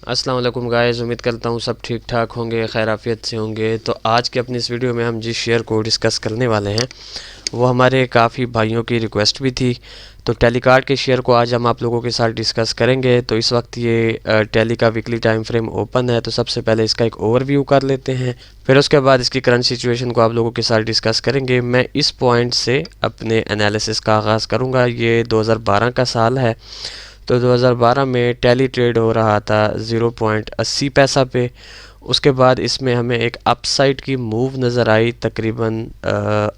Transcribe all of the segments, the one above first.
अस्सलाम वालेकुम गाइस, उम्मीद करता हूँ सब ठीक ठाक होंगे, खैर आफियत से होंगे। तो आज के अपनी इस वीडियो में हम जिस शेयर को डिस्कस करने वाले हैं वो हमारे काफ़ी भाइयों की रिक्वेस्ट भी थी। तो टेलीकार्ड के शेयर को आज हम आप लोगों के साथ डिस्कस करेंगे। तो इस वक्त ये टेली का वीकली टाइम फ्रेम ओपन है। तो सबसे पहले इसका एक ओवरव्यू कर लेते हैं, फिर उसके बाद इसकी करंट सिचुएशन को आप लोगों के साथ डिस्कस करेंगे। मैं इस पॉइंट से अपने एनालिसिस का आगाज़ करूँगा। ये 2012 का साल है। तो 2012 में टेली ट्रेड हो रहा था 0.80 पैसा पे। उसके बाद इसमें हमें एक अपसाइड की मूव नज़र आई तकरीबन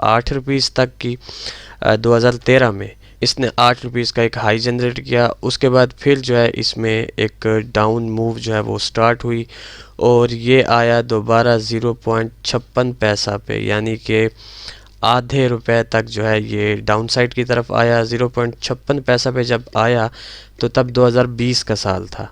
8 रुपीज़ तक की। 2013 में इसने 8 रुपीज़ का एक हाई जनरेट किया। उसके बाद फिर जो है इसमें एक डाउन मूव जो है वो स्टार्ट हुई और ये आया दोबारा 0.56 पैसा पे, यानी कि आधे रुपए तक जो है ये डाउन साइड की तरफ आया। 0.56 पैसा पे जब आया तो तब 2020 का साल था।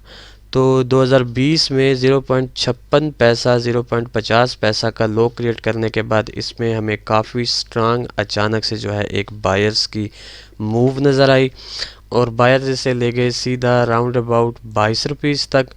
तो 2020 में 0.56 पैसा 0.50 पैसा का लो क्रिएट करने के बाद इसमें हमें काफ़ी स्ट्रांग अचानक से जो है एक बायर्स की मूव नज़र आई और बायर्स इसे ले गए सीधा राउंड अबाउट 22 रुपीज़ तक।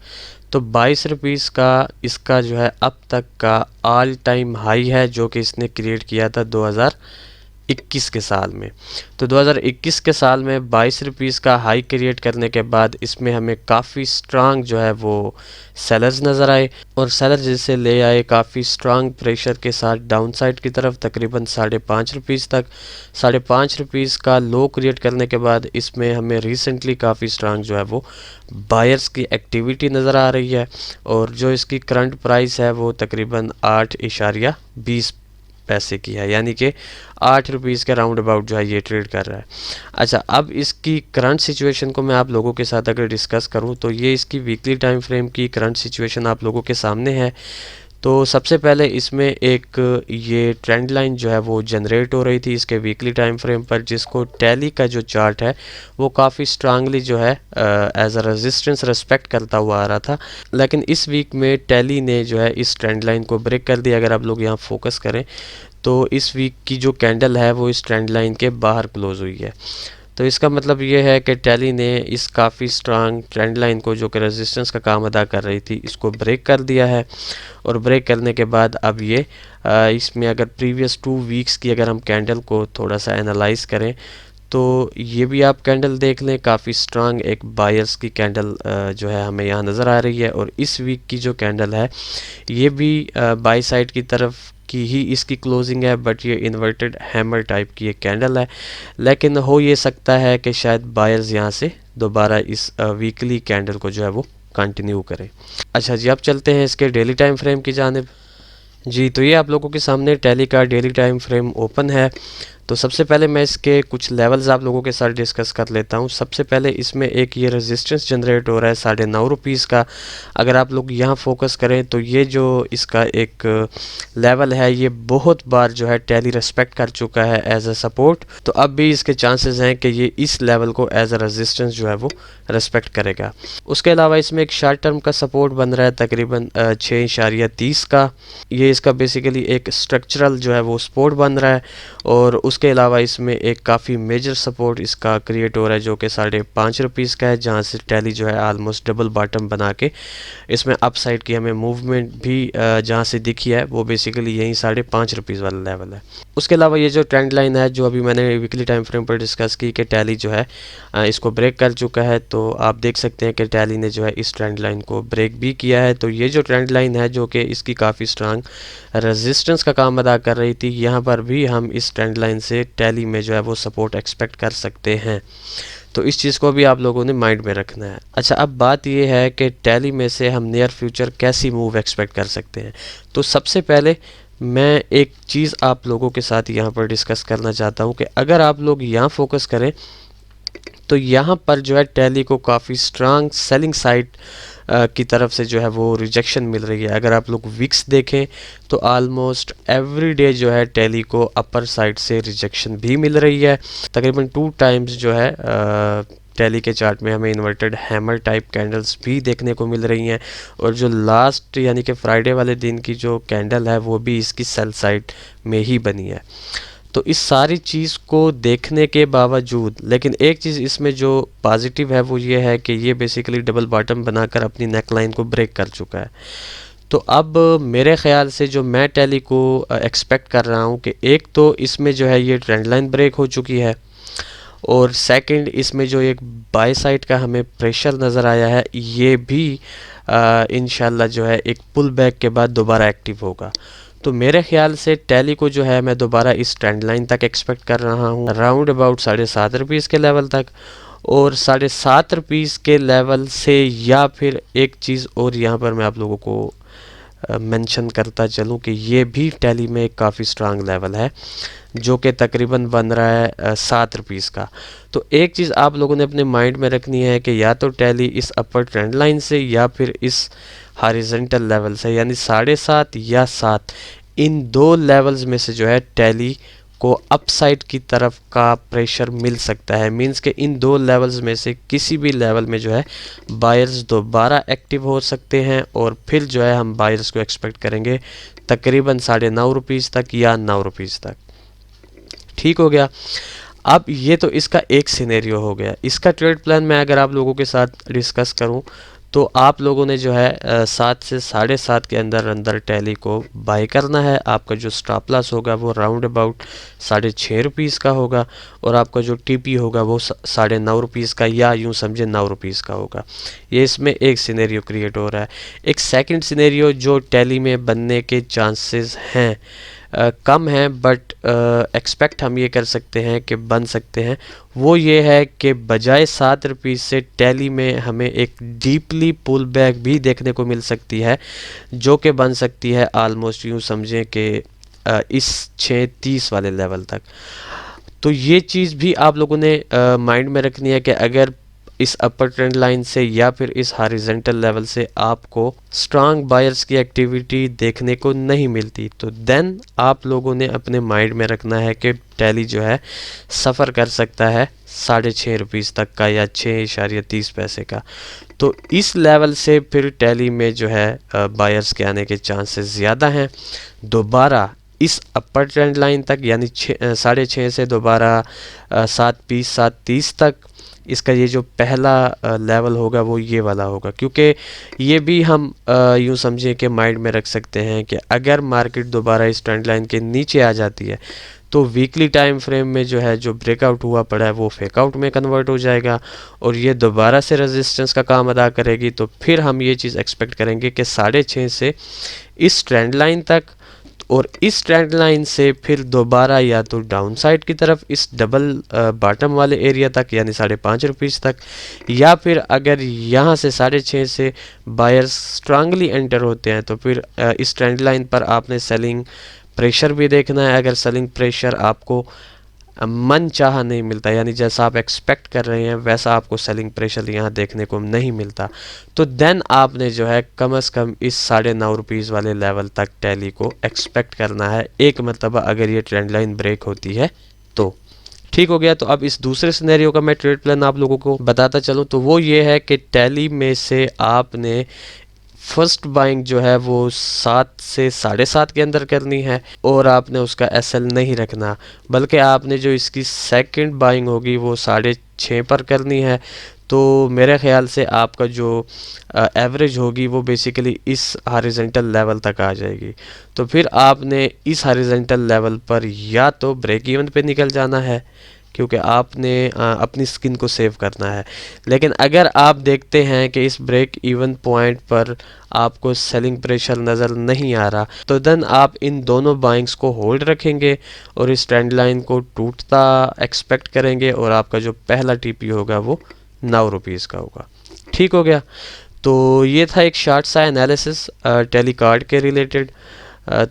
तो 22 रुपीज़ का इसका जो है अब तक का ऑल टाइम हाई है जो कि इसने क्रिएट किया था 2021 के साल में। तो 2021 के साल में 22 रुपीज़ का हाई क्रिएट करने के बाद इसमें हमें काफ़ी स्ट्रांग जो है वो सेलर्स नज़र आए और सेलर्स जिसे ले आए काफ़ी स्ट्रांग प्रेशर के साथ डाउन साइड की तरफ तकरीबन 5.5 रुपीज़ तक। 5.5 रुपीज़ का लो क्रिएट करने के बाद इसमें हमें रिसेंटली काफ़ी स्ट्रांग जो है वो बायर्स की एक्टिविटी नज़र आ रही है और जो इसकी करंट प्राइस है वो तकरीबन 8.20 पैसे की है, यानी कि 8 रुपीज़ के राउंड अबाउट जो है ये ट्रेड कर रहा है। अच्छा, अब इसकी करंट सिचुएशन को मैं आप लोगों के साथ अगर डिस्कस करूं तो ये इसकी वीकली टाइम फ्रेम की करंट सिचुएशन आप लोगों के सामने है। तो सबसे पहले इसमें एक ये ट्रेंड लाइन जो है वो जनरेट हो रही थी इसके वीकली टाइम फ्रेम पर, जिसको टैली का जो चार्ट है वो काफ़ी स्ट्रांगली जो है एज अ रेजिस्टेंस रेस्पेक्ट करता हुआ आ रहा था। लेकिन इस वीक में टैली ने जो है इस ट्रेंड लाइन को ब्रेक कर दिया। अगर आप लोग यहाँ फोकस करें तो इस वीक की जो कैंडल है वो इस ट्रेंड लाइन के बाहर क्लोज हुई है। तो इसका मतलब ये है कि टैली ने इस काफ़ी स्ट्रांग ट्रेंड लाइन को जो कि रेजिस्टेंस का काम अदा कर रही थी इसको ब्रेक कर दिया है और ब्रेक करने के बाद अब ये इसमें अगर प्रीवियस 2 वीक्स की अगर हम कैंडल को थोड़ा सा एनालाइज करें तो ये भी आप कैंडल देख लें, काफ़ी स्ट्रांग एक बायर्स की कैंडल जो है हमें यहाँ नज़र आ रही है। और इस वीक की जो कैंडल है ये भी बाई साइड की तरफ की ही इसकी क्लोजिंग है, बट ये इन्वर्टेड हैमर टाइप की एक कैंडल है। लेकिन हो ये सकता है कि शायद बायर्स यहाँ से दोबारा इस वीकली कैंडल को जो है वो कंटिन्यू करें। अच्छा जी, अब चलते हैं इसके डेली टाइम फ्रेम की जानिब। जी, तो ये आप लोगों के सामने टैली का डेली टाइम फ्रेम ओपन है। तो सबसे पहले मैं इसके कुछ लेवल्स आप लोगों के साथ डिस्कस कर लेता हूँ। सबसे पहले इसमें एक ये रेजिस्टेंस जनरेट हो रहा है 9.5 रुपीज़ का। अगर आप लोग यहाँ फोकस करें तो ये जो इसका एक लेवल है ये बहुत बार जो है टैली रेस्पेक्ट कर चुका है एज अ सपोर्ट। तो अब भी इसके चांसेस हैं कि ये इस लेवल को एज अ रेजिस्टेंस जो है वो रेस्पेक्ट करेगा। उसके अलावा इसमें एक शार्ट टर्म का सपोर्ट बन रहा है तकरीबन 6.30 का। ये इसका बेसिकली एक स्ट्रक्चरल जो है वो सपोर्ट बन रहा है और उसके अलावा इसमें एक काफ़ी मेजर सपोर्ट इसका क्रिएट हो रहा है जो कि 5.5 रुपीज़ का है, जहाँ से टैली जो है आलमोस्ट डबल बॉटम बना के इसमें अप साइड की हमें मूवमेंट भी जहाँ से दिखी है वो बेसिकली यही 5.5 रुपीज़ वाला लेवल है। उसके अलावा ये जो ट्रेंड लाइन है जो अभी मैंने वीकली टाइम फ्रेम पर डिस्कस की कि टैली जो है इसको ब्रेक कर चुका है, तो आप देख सकते हैं कि टैली ने जो है इस ट्रेंड लाइन को ब्रेक भी किया है। तो ये जो ट्रेंड लाइन है जो कि इसकी काफ़ी स्ट्रांग रेजिस्टेंस का काम अदा कर रही थी, यहाँ पर भी हम इस ट्रेंड लाइन से टैली में जो है वो सपोर्ट एक्सपेक्ट कर सकते हैं। तो इस चीज़ को भी आप लोगों ने माइंड में रखना है। अच्छा, अब बात ये है कि टैली में से हम नियर फ्यूचर कैसी मूव एक्सपेक्ट कर सकते हैं। तो सबसे पहले मैं एक चीज़ आप लोगों के साथ यहाँ पर डिस्कस करना चाहता हूँ कि अगर आप लोग यहाँ फोकस करें तो यहाँ पर जो है टैली को काफ़ी स्ट्रांग सेलिंग साइड की तरफ से जो है वो रिजेक्शन मिल रही है। अगर आप लोग विक्स देखें तो आलमोस्ट एवरी डे जो है टैली को अपर साइड से रिजेक्शन भी मिल रही है। तकरीबन 2 टाइम्स जो है टैली के चार्ट में हमें इन्वर्टेड हैमर टाइप कैंडल्स भी देखने को मिल रही हैं और जो लास्ट यानी कि फ्राइडे वाले दिन की जो कैंडल है वो भी इसकी सेल साइड में ही बनी है। तो इस सारी चीज़ को देखने के बावजूद, लेकिन एक चीज़ इसमें जो पॉजिटिव है वो ये है कि ये बेसिकली डबल बॉटम बनाकर अपनी नेक लाइन को ब्रेक कर चुका है। तो अब मेरे ख़्याल से जो मैं टैली को एक्सपेक्ट कर रहा हूँ कि एक तो इसमें जो है ये ट्रेंड लाइन ब्रेक हो चुकी है, और सेकंड इसमें जो एक बाय साइड का हमें प्रेशर नज़र आया है ये भी इंशाल्लाह जो है एक पुल बैक के बाद दोबारा एक्टिव होगा। तो मेरे ख्याल से टैली को जो है मैं दोबारा इस ट्रेंड लाइन तक एक्सपेक्ट कर रहा हूँ, राउंड अबाउट 7.5 रुपीज़ के लेवल तक, और 7.5 रुपीज़ के लेवल से, या फिर एक चीज़ और यहाँ पर मैं आप लोगों को मेंशन करता चलूँ कि ये भी टैली में एक काफ़ी स्ट्रांग लेवल है जो कि तकरीबन बन रहा है 7 रुपीज़ का। तो एक चीज़ आप लोगों ने अपने माइंड में रखनी है कि या तो टैली इस अपर ट्रेंड लाइन से या फिर इस हॉरिजॉन्टल लेवल से, यानी 7.5 या 7, इन दो लेवल्स में से जो है टैली को अपसाइड की तरफ का प्रेशर मिल सकता है। मींस के इन दो लेवल्स में से किसी भी लेवल में जो है बायर्स दोबारा एक्टिव हो सकते हैं, और फिर जो है हम बायर्स को एक्सपेक्ट करेंगे तकरीबन 9.5 रुपीज़ तक या 9 रुपीज़ तक। ठीक हो गया। अब ये तो इसका एक सिनेरियो हो गया। इसका ट्रेड प्लान मैं अगर आप लोगों के साथ डिस्कस करूं तो आप लोगों ने जो है 7 से 7.5 के अंदर अंदर टैली को बाय करना है। आपका जो स्टॉप लॉस होगा वो राउंड अबाउट 6.5 रुपीज़ का होगा, और आपका जो टीपी होगा वो 9.5 रुपीज़ का, या यूँ समझे 9 रुपीज़ का होगा। ये इसमें एक सिनेरियो क्रिएट हो रहा है। एक सेकंड सिनेरियो जो टैली में बनने के चांसेस हैं कम है, बट एक्सपेक्ट हम ये कर सकते हैं कि बन सकते हैं, वो ये है कि बजाय 7 रुपीज़ से टैली में हमें एक डीपली पुल बैक भी देखने को मिल सकती है, जो कि बन सकती है आलमोस्ट यूँ समझें कि इस 6.30 वाले लेवल तक। तो ये चीज़ भी आप लोगों ने माइंड में रखनी है कि अगर इस अपर ट्रेंड लाइन से या फिर इस हॉरिजॉन्टल लेवल से आपको स्ट्रांग बायर्स की एक्टिविटी देखने को नहीं मिलती, तो देन आप लोगों ने अपने माइंड में रखना है कि टैली जो है सफ़र कर सकता है 6.5 रुपीज़ तक का, या 6.30 पैसे का। तो इस लेवल से फिर टैली में जो है बायर्स के आने के चांसेस ज़्यादा हैं। दोबारा इस अपर ट्रेंड लाइन तक यानी 6.5 से दोबारा 7.30 तक, इसका ये जो पहला लेवल होगा वो ये वाला होगा, क्योंकि ये भी हम यूँ समझें कि माइंड में रख सकते हैं कि अगर मार्केट दोबारा इस ट्रेंड लाइन के नीचे आ जाती है तो वीकली टाइम फ्रेम में जो है जो ब्रेकआउट हुआ पड़ा है वो फेक आउट में कन्वर्ट हो जाएगा, और ये दोबारा से रेजिस्टेंस का काम अदा करेगी। तो फिर हम ये चीज़ एक्सपेक्ट करेंगे कि 6.5 से इस ट्रेंड लाइन तक, और इस ट्रेंड लाइन से फिर दोबारा या तो डाउन साइड की तरफ इस डबल बॉटम वाले एरिया तक यानी 5.5 रुपीज़ तक, या फिर अगर यहाँ से 6.5 से बायर्स स्ट्रांगली एंटर होते हैं तो फिर इस ट्रेंड लाइन पर आपने सेलिंग प्रेशर भी देखना है। अगर सेलिंग प्रेशर आपको मन चाहा नहीं मिलता, यानी जैसा आप एक्सपेक्ट कर रहे हैं वैसा आपको सेलिंग प्रेशर यहाँ देखने को नहीं मिलता, तो देन आपने जो है कम से कम इस 9.5 रुपीज़ वाले लेवल तक टैली को एक्सपेक्ट करना है एक मरतबा, अगर ये ट्रेंड लाइन ब्रेक होती है तो। ठीक हो गया। तो अब इस दूसरे सिनेरियो का मैं ट्रेड प्लान आप लोगों को बताता चलूँ तो वो ये है कि टैली में से आपने फर्स्ट बाइंग जो है वो 7 से 7.5 के अंदर करनी है, और आपने उसका एसएल नहीं रखना, बल्कि आपने जो इसकी सेकंड बाइंग होगी वो 6.5 पर करनी है। तो मेरे ख्याल से आपका जो एवरेज होगी वो बेसिकली इस हॉरिजॉन्टल लेवल तक आ जाएगी। तो फिर आपने इस हॉरिजॉन्टल लेवल पर या तो ब्रेक इवन पे निकल जाना है, क्योंकि आपने अपनी स्किन को सेव करना है। लेकिन अगर आप देखते हैं कि इस ब्रेक इवन पॉइंट पर आपको सेलिंग प्रेशर नज़र नहीं आ रहा, तो देन आप इन दोनों बाइंग्स को होल्ड रखेंगे और इस ट्रेंड लाइन को टूटता एक्सपेक्ट करेंगे, और आपका जो पहला टीपी होगा वो 9 रुपीज़ का होगा। ठीक हो गया। तो ये था एक शॉर्ट सा एनालिसिस टैली कार्ड के रिलेटेड।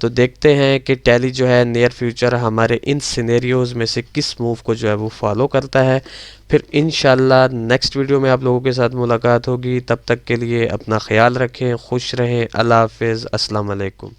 तो देखते हैं कि टैली जो है नियर फ्यूचर हमारे इन सिनेरियोज़ में से किस मूव को जो है वो फॉलो करता है। फिर इंशाल्लाह नेक्स्ट वीडियो में आप लोगों के साथ मुलाकात होगी। तब तक के लिए अपना ख्याल रखें, खुश रहें, अल्लाह हाफ़िज़, अस्सलाम वालेकुम।